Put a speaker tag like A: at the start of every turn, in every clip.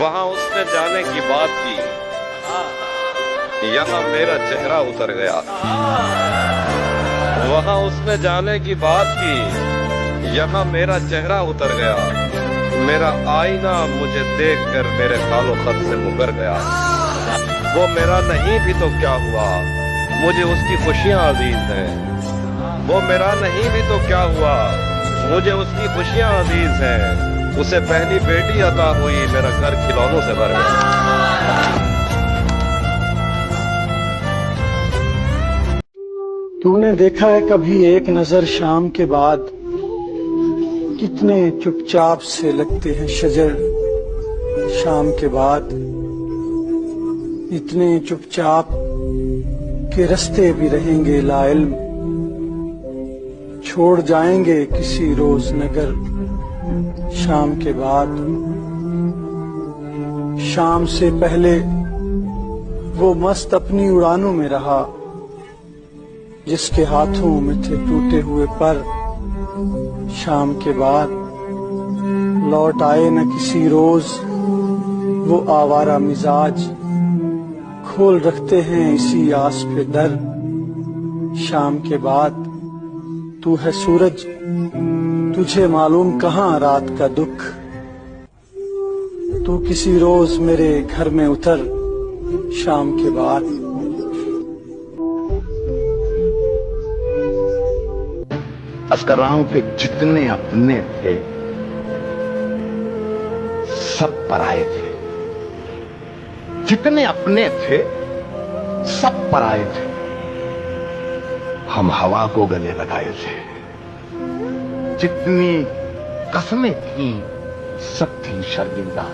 A: वहां उसने जाने की बात की, यहाँ मेरा चेहरा उतर गया। वहां उसने जाने की बात की, यहाँ मेरा चेहरा उतर गया। मेरा आईना मुझे देखकर मेरे खालो खत से मुकर गया। वो मेरा नहीं भी तो क्या हुआ, मुझे उसकी खुशियां अजीज हैं। वो मेरा नहीं भी तो क्या हुआ, मुझे उसकी खुशियां अजीज हैं। उसे पहली बेटी अता हुई, मेरा घर खिलौनों से भर गया।
B: तूने देखा है कभी एक नजर शाम के बाद, कितने चुपचाप से लगते हैं शजर शाम के बाद। इतने चुपचाप के रास्ते भी रहेंगे लाइल्म, छोड़ जाएंगे किसी रोज नगर शाम के बाद। शाम से पहले वो मस्त अपनी उड़ानों में रहा, जिसके हाथों में थे टूटे हुए पर। शाम के बाद लौट आए न किसी रोज वो आवारा मिजाज, खोल रखते हैं इसी आस पे दर शाम के बाद। तू है सूरज, तुझे मालूम कहाँ रात का दुख, तू किसी रोज मेरे घर में उतर शाम के बाद।
C: अस्कराओं के जितने अपने थे सब पराए थे, जितने अपने थे सब पराए थे। हम हवा को गले लगाए थे, जितनी कसमें थी सब थी शर्मिंदा,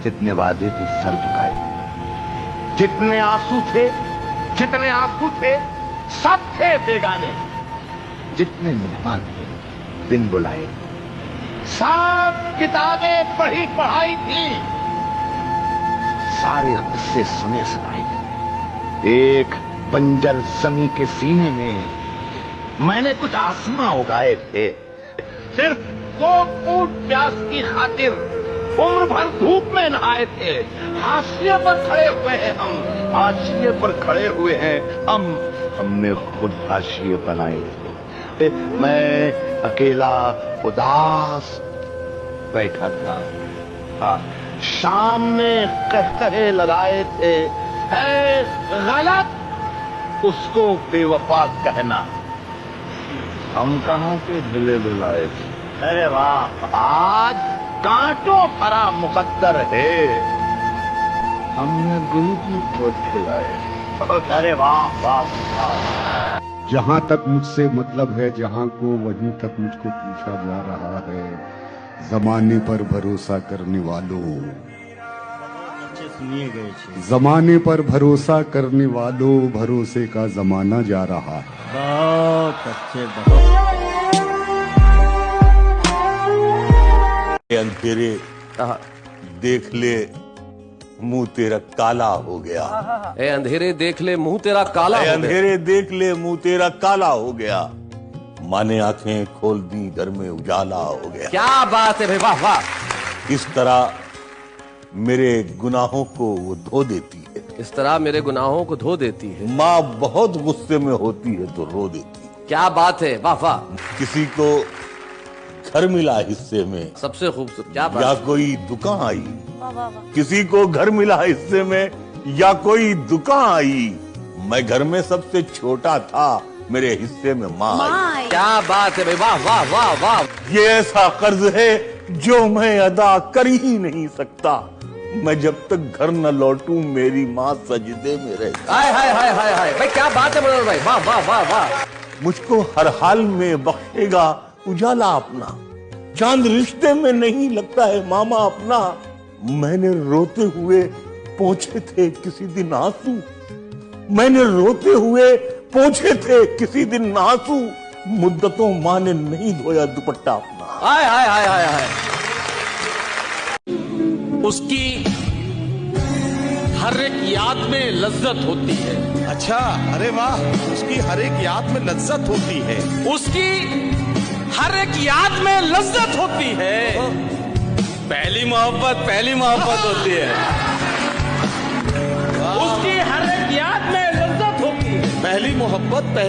C: जितने वादे थे सर झुकाए थे। जितने आंसू थे सब थे बेगाने, जितने मेहमान थे बिन बुलाए। सब किताबें पढ़ाई थी, सारे किस्से सुनाए थे। एक बंजर जमीन के सीने में मैंने कुछ आसमां उगाए थे। सिर्फ 2 फूट प्यास की खातिर उम्र भर धूप में नहाए थे। हाशिए पर खड़े हुए हैं हम, हाशिए पर खड़े हुए हैं हम। हमने खुद हाशिए बनाए थे। मैं अकेला उदास बैठा था, हाँ, शाम में कहकहे लगाए थे, है गलत उसको बेवफा कहना। हम कहाँ के दिले दिलाए थे। अरे वाह, आज कांटों भरा मुकद्दर है, हमने गुरु की खोज खिलाए। अरे वाह वाह वाह।
D: जहां तक मुझसे मतलब है जहां को, वहीं तक मुझको पूछा जा रहा है। जमाने पर भरोसा करने वालों, जमाने पर भरोसा करने वालों, भरोसे का जमाना जा रहा है।
E: बहुत अच्छे
F: अंधेरे देख ले मुंह तेरा काला हो गया।
G: ए अंधेरे देख ले मुंह तेरा काला हो गया।
F: अंधेरे देख ले मुंह तेरा काला हो गया। माँ ने आंखें खोल दी, घर में उजाला हो गया।
G: क्या बात है भाई, वाह वाह।
F: इस तरह मेरे गुनाहों को वो धो देती है।
G: इस तरह मेरे गुनाहों को धो देती है।
F: माँ बहुत गुस्से में होती है तो रो देती है।
G: क्या बात है, वाह वाह।
F: किसी को घर मिला हिस्से में,
G: सबसे खूबसूरत, क्या बात।
F: या कोई दुकान आई, किसी को घर मिला हिस्से में या कोई दुकान आई। मैं घर में सबसे छोटा था, मेरे हिस्से में माँ आई।
G: क्या बात है भाई, वाह वाह वाह वाह।
F: ये ऐसा कर्ज है जो मैं अदा कर ही नहीं सकता। मैं जब तक घर न लौटूं मेरी माँ सजदे में रहती।
G: हाय हाय हाय हाय हाय भाई, क्या बात है मनोहर भाई, वाह वाह वाह वाह।
F: मुझको हर हाल में बख्शेगा उजाला अपना, चांद रिश्ते में नहीं लगता है मामा अपना। मैंने रोते हुए पोंछे थे किसी दिन आंसू, मैंने रोते हुए पोंछे थे किसी दिन आंसू। मुद्दतों माँ ने नहीं धोया दुपट्टा अपना।
G: हाय हाय हाय हाय हाय। उसकी हर एक याद में लज्जत होती है।
H: अच्छा, अरे वाह, उसकी हर एक याद में लज्जत होती है।
G: उसकी हर एक याद में लज्जत होती है। पहली मोहब्बत होती है। उसकी हर एक याद में लज्जत होती है।
H: पहली मोहब्बत होती है।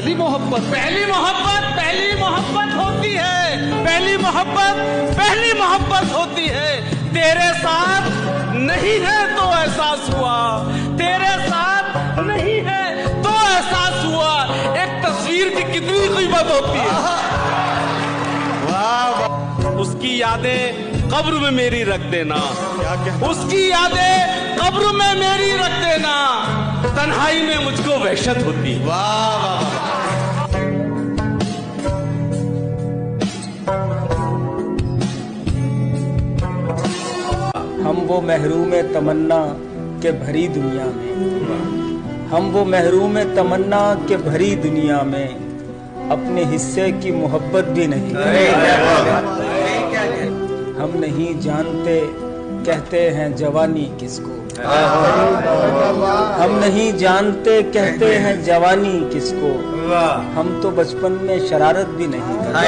H: पहली मोहब्बत होती है।
G: तेरे साथ नहीं है तो एहसास हुआ, तेरे साथ नहीं है तो एहसास हुआ। एक तस्वीर की कितनी कीमत होती है। उसकी यादें कब्र में मेरी रख देना, उसकी यादें कब्र में मेरी रख देना। तन्हाई में मुझको वहशत होती है।
B: हम वो महरूम तमन्ना के भरी दुनिया में, हम वो महरूम तमन्ना के भरी दुनिया में अपने हिस्से की मोहब्बत भी नहीं। हम नहीं जानते कहते हैं जवानी किसको, हम नहीं जानते कहते हैं जवानी किसको। हम तो बचपन में शरारत भी नहीं करते।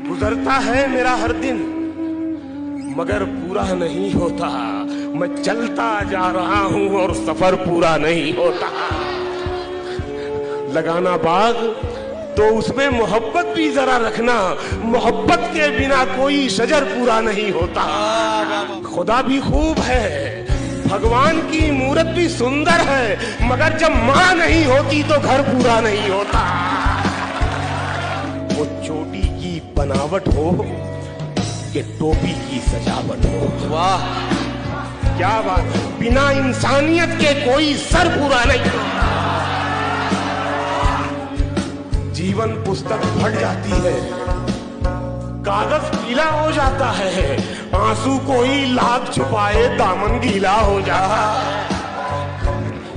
H: गुजरता है मेरा हर दिन मगर पूरा नहीं होता। मैं चलता जा रहा हूँ और सफर पूरा नहीं होता। लगाना बाग तो उसमें मोहब्बत भी जरा रखना। मोहब्बत के बिना कोई शजर पूरा नहीं होता। खुदा भी खूब है, भगवान की मूरत भी सुंदर है, मगर जब माँ नहीं होती तो घर पूरा नहीं होता। वो चोटी की बनावट हो कि टोपी की सजावट हो। वाह क्या बात, बिना इंसानियत के कोई सर पूरा नहीं। जीवन पुस्तक फट जाती है, कागज गीला हो जाता है। आंसू कोई लाख छुपाए दामन गीला हो जाता।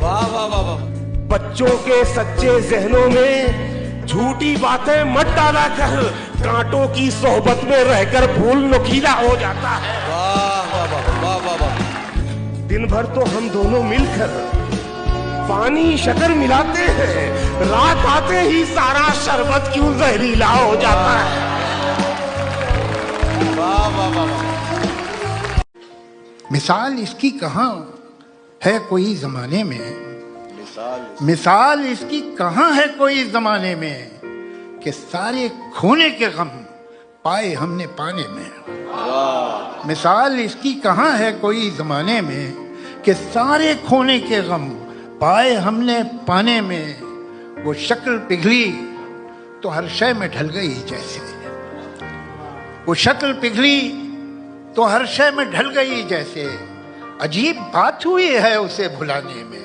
H: वाह वाह वाह वाह। बच्चों के सच्चे जहनों में झूठी बातें मत डाला कर, कांटों की सोहबत में रहकर फूल नुकीला हो जाता है। वाह वाह वाह वाह वाह। दिन भर तो हम दोनों मिलकर पानी शक्कर मिलाते हैं, रात आते ही सारा शरबत क्यों जहरीला हो जाता है। वाह वाह वाह।
I: मिसाल इसकी कहाँ है कोई जमाने में, मिसाल इसकी कहाँ है कोई जमाने में, कि सारे खोने के गम पाए हमने पाने में। मिसाल इसकी कहाँ है कोई जमाने में, कि सारे खोने के गम पाए हमने पाने में। वो शक्ल पिघली तो हर शय में ढल गई जैसे, वो शक्ल पिघली तो हर शय में ढल गई जैसे। अजीब बात हुई है उसे भुलाने में।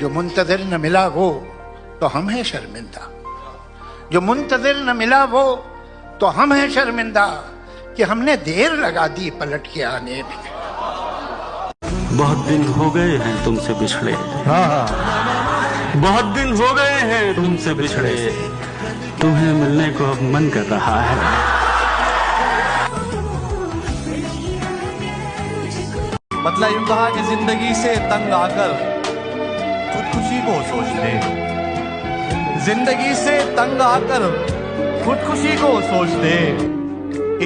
I: जो मुंतज़िर न मिला वो तो हम हैं शर्मिंदा, जो मुंतज़िर न मिला वो तो हम हैं शर्मिंदा, कि हमने देर लगा दी पलट के आने में।
E: बहुत दिन हो गए हैं तुमसे बिछड़े, बहुत दिन हो गए हैं तुमसे बिछड़े, तुम्हें मिलने को अब मन कर रहा है।
G: मतलब यूं कहा कि जिंदगी से तंग आकर खुदकुशी को सोच ले, जिंदगी से तंग आकर खुदकुशी को सोच ले।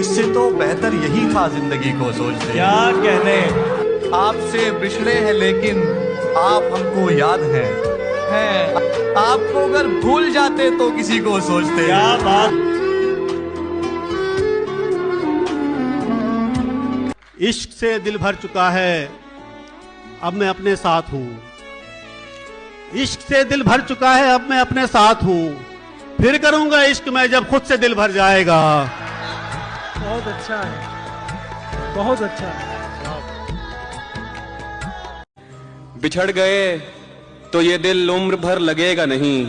G: इससे तो बेहतर यही था जिंदगी को सोच ले। क्या कहने, आपसे बिछड़े हैं लेकिन आप हमको याद हैं। आपको अगर भूल जाते तो किसी को सोचते। क्या बात।
J: इश्क से दिल भर चुका है अब मैं अपने साथ हूँ, इश्क से दिल भर चुका है अब मैं अपने साथ हूँ, फिर करूंगा इश्क मैं जब खुद से दिल भर जाएगा।
B: बहुत अच्छा है, बहुत अच्छा है।
G: बिछड़ गए तो ये दिल उम्र भर लगेगा नहीं।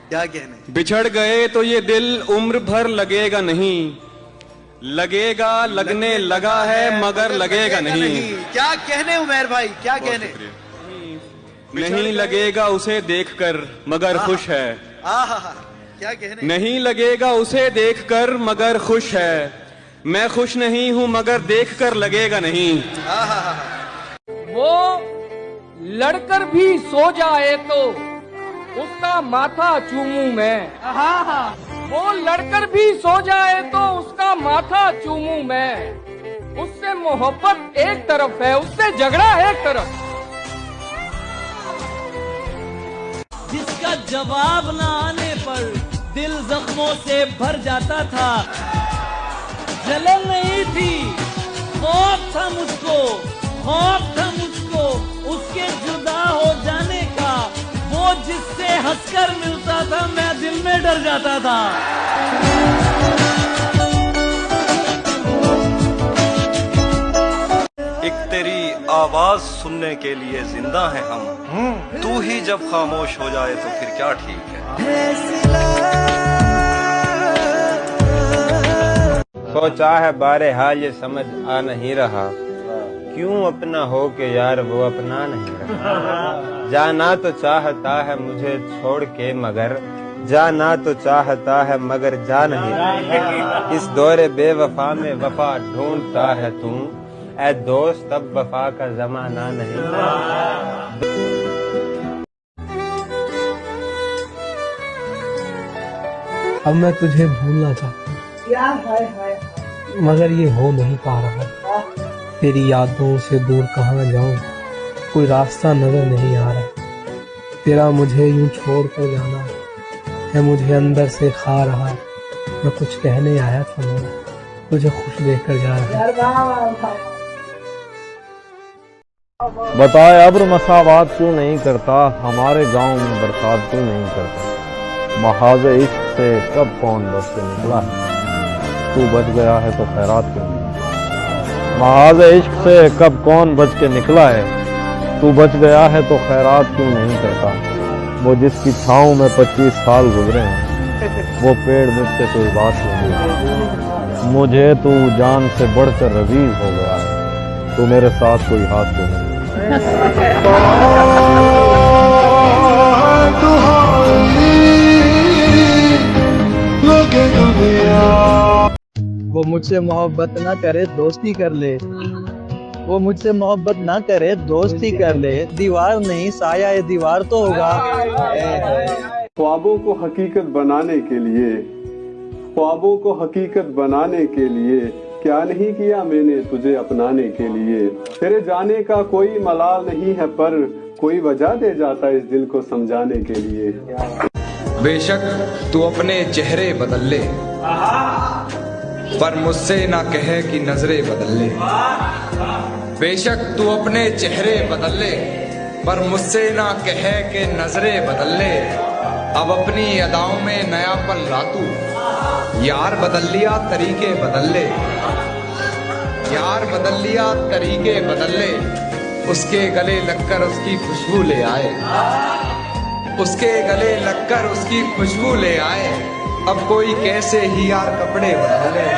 B: क्या कहने,
G: बिछड़ गए तो ये दिल उम्र भर लगेगा नहीं। लगेगा, लगने लगा है मगर लगेगा नहीं।
B: क्या कहने उमर भाई, क्या कहने।
G: नहीं लगेगा उसे देखकर मगर खुश है।
B: क्या कहने।
G: नहीं लगेगा उसे देखकर मगर खुश है। मैं खुश नहीं हूं मगर देखकर लगेगा नहीं।
K: वो लड़कर भी सो जाए तो उसका माथा चूमूं मैं। वो लड़कर भी सो जाए तो उसका माथा चूमूं मैं। उससे मोहब्बत एक तरफ है, उससे झगड़ा एक तरफ।
L: जिसका जवाब न आने पर दिल जख्मों से भर जाता था। जलन नहीं थी, खौफ था मुझको, खौफ था मुझको उसके जुदा हो जाने का। वो जिससे हंसकर मिलता था मैं दिल में डर जाता था।
M: एक तेरी आवाज सुनने के लिए जिंदा है हम। तू ही जब खामोश हो जाए तो फिर क्या ठीक है।
N: सोचा है बारे हाल ये समझ आ नहीं रहा, क्यों अपना हो के यार वो अपना नहीं रहा। जाना तो चाहता है मुझे छोड़ के मगर, जाना तो चाहता है मगर जा नहीं रहा। इस दौरे बेवफा में वफा ढूंढता है तू, ऐ दोस्त अब वफा का जमाना नहीं।
O: अब मैं तुझे भूलना चाहता हूँ, मगर ये हो नहीं पा रहा। तेरी यादों से दूर कहाँ जाऊँ, कोई रास्ता नजर नहीं आ रहा। तेरा मुझे यूं छोड़ कर जाना है मुझे अंदर से खा रहा। मैं कुछ कहने आया था मैं तुझे खुश देखकर जा रहा।
P: बताए अब्र मसावात क्यों नहीं करता, हमारे गांव में बरसात क्यों नहीं करता। महाज इश्क से कब कौन बच के निकला है, तू बच गया है तो खैरात क्यों नहीं। महाज इश्क से कब कौन बच के निकला है, तू बच गया है तो खैरात क्यों नहीं करता। वो जिसकी छाँव में 25 साल गुजरे हैं, वो पेड़ मुझसे कोई बात नहीं। मुझे तू जान से बढ़कर रजीज हो गया है, तू मेरे साथ कोई हाथ क्यों नहीं।
Q: वो मुझसे मोहब्बत ना करे दोस्ती कर ले, वो मुझसे मोहब्बत ना करे दोस्ती कर ले। दीवार नहीं साया ये दीवार तो होगा।
R: ख्वाबों को हकीकत बनाने के लिए, ख्वाबों को हकीकत बनाने के लिए क्या नहीं किया मैंने तुझे अपनाने के लिए। तेरे जाने का कोई मलाल नहीं है पर कोई वजह दे जाता इस दिल को समझाने के लिए।
S: बेशक तू अपने चेहरे बदल ले, पर मुझसे ना कहे कि नजरें बदल ले। बेशक तू अपने चेहरे बदल ले, पर मुझसे ना कहे कि नजरें बदल ले। अब अपनी अदाओं में नया पल ला तू, यार बदल लिया तरीके बदल ले। यार बदल लिया तरीके बदल ले, उसके गले लगकर उसकी खुशबू ले आए। उसके गले लगकर उसकी खुशबू ले आए। अब कोई कैसे ही यार कपड़े बदल ले।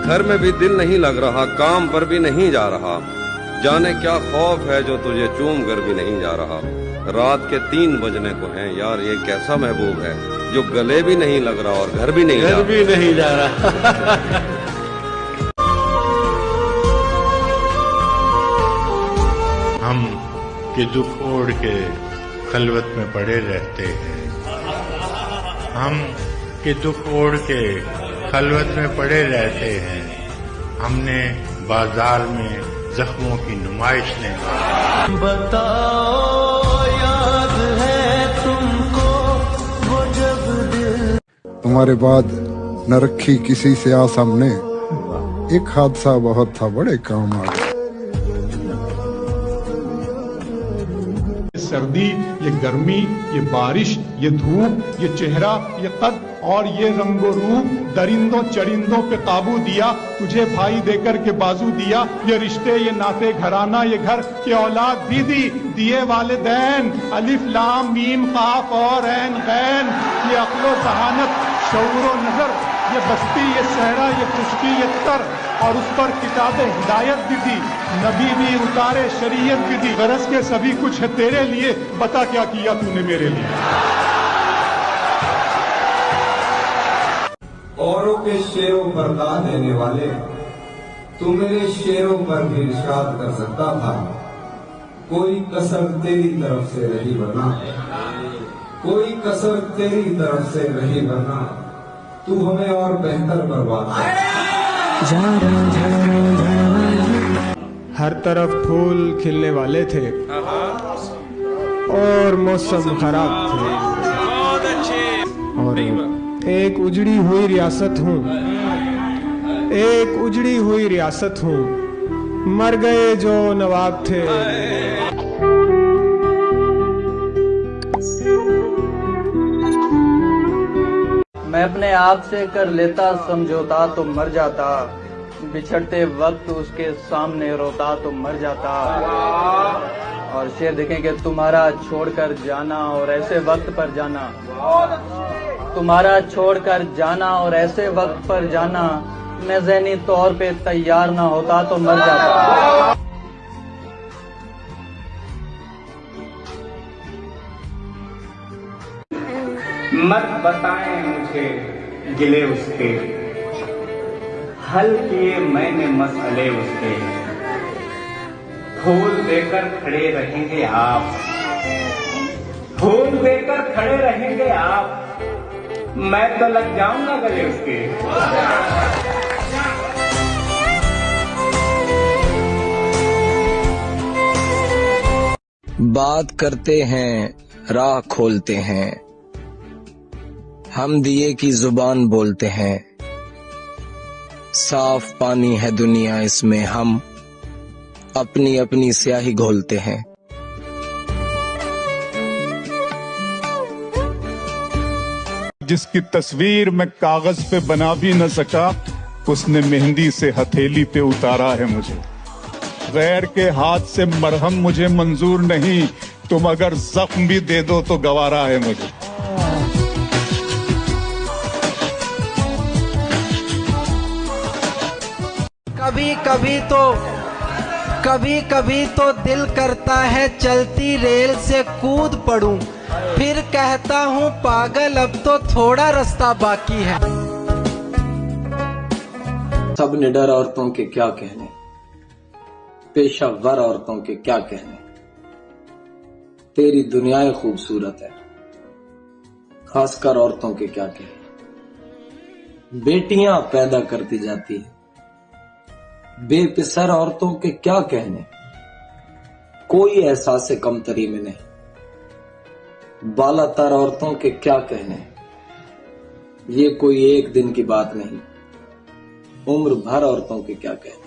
A: घर में भी दिल नहीं लग रहा, काम पर भी नहीं जा रहा। जाने क्या खौफ है जो तुझे चूम कर भी नहीं जा रहा। रात के 3 बजने को हैं यार, ये कैसा महबूब है जो गले भी नहीं लग रहा और घर भी नहीं जा रहा।
T: हम के दुख ओढ़ के खलवत में पड़े रहते हैं। हम के दुख ओढ़ के खलवत में पड़े रहते हैं। हमने बाजार में जख्मों की नुमाइश नहीं।
L: बताओ याद है तुमको वो जब दिल।
D: तुम्हारे बाद न रखी किसी से आस हमने, एक हादसा बहुत था बड़े काम आ गया।
U: सर्दी, ये गर्मी, ये बारिश, ये धूप, ये चेहरा, ये कद और ये रंगो रूप, दरिंदों चरिंदों पे काबू दिया, तुझे भाई देकर के बाजू दिया। ये रिश्ते, ये नाते, घराना, ये घर के औलाद भी दी, दिए वालिदैन। अलिफ लाम मीम काफ और ऐन गैन, ये अक्लो जहानत शऊरो नजर, ये बस्ती, ये सहरा, ये खुशकी, ये तर, और उस पर किताब हिदायत भी दी, नबी भी उतारे, शरीयत भी दी। गरज के सभी कुछ है तेरे लिए, बता क्या किया तूने मेरे लिए।
V: औरों के शेरों पर दान देने वाले,
C: तू मेरे शेरों पर भी इरशाद कर सकता था, कोई कसर तेरी तरफ से रही वरना, कोई कसर तेरी तरफ से रही वरना, तू हमें और बेहतर बर्बाद कर।
V: हर तरफ फूल खिलने वाले थे और मौसम खराब थे, और एक उजड़ी हुई रियासत हूँ, एक उजड़ी हुई रियासत हूँ, मर गए जो नवाब थे।
Q: मैं अपने आप से कर लेता समझौता तो मर जाता, बिछड़ते वक्त उसके सामने रोता तो मर जाता। और शेर देखें कि तुम्हारा छोड़कर जाना और ऐसे वक्त पर जाना, तुम्हारा छोड़कर जाना और ऐसे वक्त पर जाना, मैं ज़हनी तौर पे तैयार ना होता तो मर जाता।
W: मत बताएं मुझे गिले उसके, हल किए मैंने मसले उसके, फूल देकर खड़े रहेंगे आप, फूल देकर खड़े रहेंगे आप, मैं तो लग जाऊंगा गले उसके।
X: बात करते हैं राह खोलते हैं, हम दिए की जुबान बोलते हैं, साफ पानी है दुनिया इसमें हम अपनी अपनी स्याही घोलते हैं।
U: जिसकी तस्वीर मैं कागज पे बना भी न सका, उसने मेहंदी से हथेली पे उतारा है मुझे। गैर के हाथ से मरहम मुझे मंजूर नहीं, तुम अगर जख्म भी दे दो तो गवारा है मुझे।
Y: कभी कभी तो दिल करता है चलती रेल से कूद पड़ूं, फिर कहता हूँ पागल अब तो थोड़ा रास्ता बाकी है।
X: सब निडर औरतों के क्या कहने, पेशावर औरतों के क्या कहने, तेरी दुनियाएं खूबसूरत है, खासकर औरतों के क्या कहने। बेटियां पैदा करती जाती है, बेपिसर औरतों के क्या कहने, कोई एहसास कमतरी में नहीं। बालातर औरतों के क्या कहने, ये कोई एक दिन की बात नहीं, उम्र भर औरतों के क्या कहने।